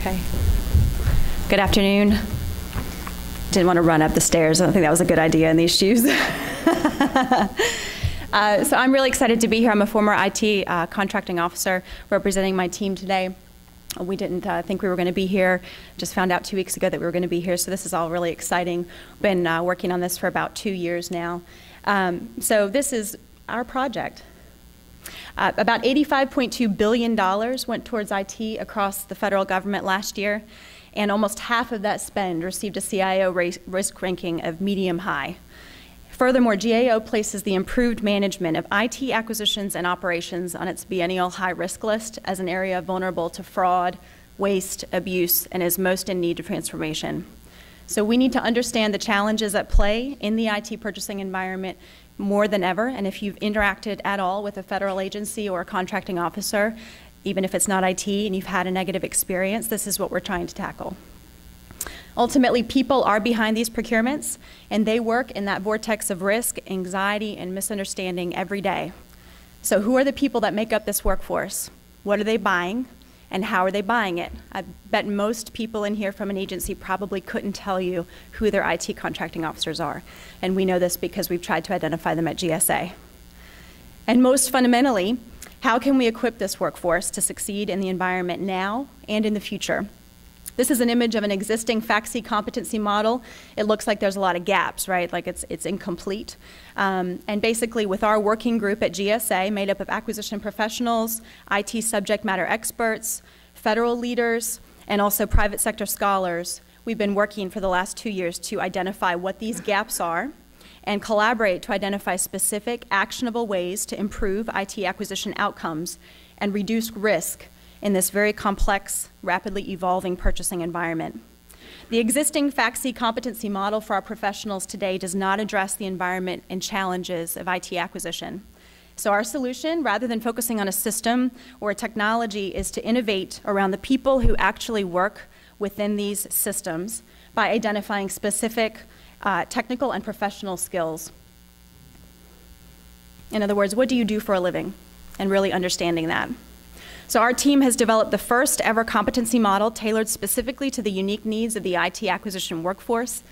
Okay. Good afternoon. Didn't want to run up the stairs. I don't think that was a good idea in these shoes. So I'm really excited to be here. I'm a former IT contracting officer representing my team today. We didn't think we were going to be here. Just found out 2 weeks ago that we were going to be here, so this is all really exciting. Been working on this for about 2 years now. So this is our project. About $85.2 billion went towards IT across the federal government last year, and almost half of that spend received a CIO risk ranking of medium-high. Furthermore, GAO places the improved management of IT acquisitions and operations on its biennial high-risk list as an area vulnerable to fraud, waste, abuse, and is most in need of transformation. So we need to understand the challenges at play in the IT purchasing environment more than ever, and if you've interacted at all with a federal agency or a contracting officer, even if it's not IT and you've had a negative experience, this is what we're trying to tackle. Ultimately, people are behind these procurements, and they work in that vortex of risk, anxiety, and misunderstanding every day. So who are the people that make up this workforce? What are they buying, and how are they buying it? I bet most people in here from an agency probably couldn't tell you who their IT contracting officers are, and we know this because we've tried to identify them at GSA. And most fundamentally, how can we equip this workforce to succeed in the environment now and in the future? This is an image of an existing FACSI competency model. It looks like there's a lot of gaps, right? Like it's incomplete. And basically with our working group at GSA, made up of acquisition professionals, IT subject matter experts, federal leaders, and also private sector scholars, we've been working for the last 2 years to identify what these gaps are and collaborate to identify specific, actionable ways to improve IT acquisition outcomes and reduce risk in this very complex, rapidly evolving purchasing environment. The existing FACSI competency model for our professionals today does not address the environment and challenges of IT acquisition. So our solution, rather than focusing on a system or a technology, is to innovate around the people who actually work within these systems by identifying specific technical and professional skills. In other words, what do you do for a living? And really understanding that. So our team has developed the first ever competency model tailored specifically to the unique needs of the IT acquisition workforce.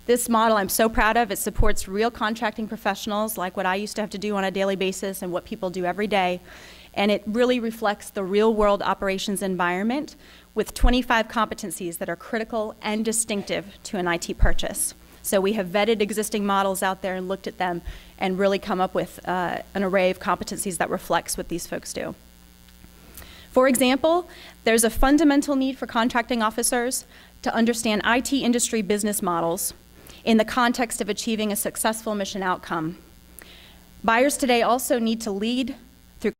This model I'm so proud of. It supports real contracting professionals like what I used to have to do on a daily basis and what people do every day. And it really reflects the real world operations environment with 25 competencies that are critical and distinctive to an IT purchase. So we have vetted existing models out there and looked at them and really come up with an array of competencies that reflects what these folks do. For example, there's a fundamental need for contracting officers to understand IT industry business models in the context of achieving a successful mission outcome. Buyers today also need to lead through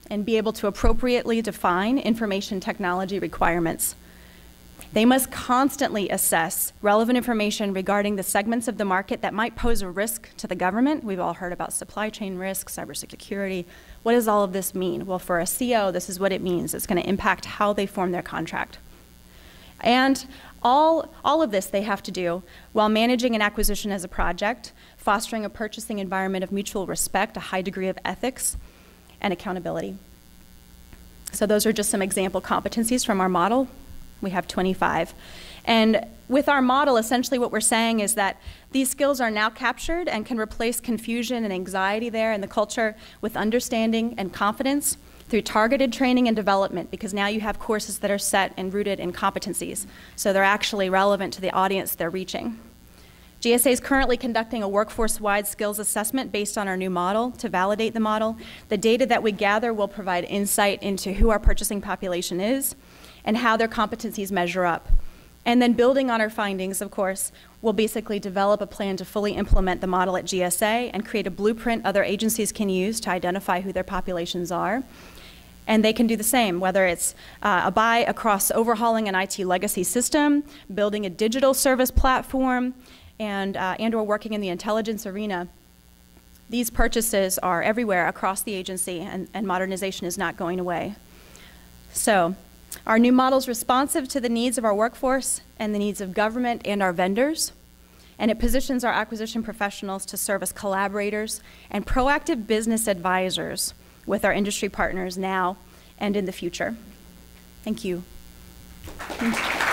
and be able to appropriately define information technology requirements. They must constantly assess relevant information regarding the segments of the market that might pose a risk to the government. We've all heard about supply chain risk, cybersecurity. What does all of this mean? Well, for a CO, this is what it means. It's going to impact how they form their contract. And all of this they have to do while managing an acquisition as a project, fostering a purchasing environment of mutual respect, a high degree of ethics, and accountability. So those are just some example competencies from our model. We have 25. And with our model, essentially what we're saying is that these skills are now captured and can replace confusion and anxiety there in the culture with understanding and confidence through targeted training and development, because now you have courses that are set and rooted in competencies. So they're actually relevant to the audience they're reaching. GSA is currently conducting a workforce-wide skills assessment based on our new model to validate the model. The data that we gather will provide insight into who our purchasing population is and how their competencies measure up. And then building on our findings, of course, we'll basically develop a plan to fully implement the model at GSA and create a blueprint other agencies can use to identify who their populations are. And they can do the same, whether it's a buy across overhauling an IT legacy system, building a digital service platform, and or working in the intelligence arena. These purchases are everywhere across the agency, and modernization is not going away. So our new model is responsive to the needs of our workforce and the needs of government and our vendors, and it positions our acquisition professionals to serve as collaborators and proactive business advisors with our industry partners now and in the future. Thank you. you.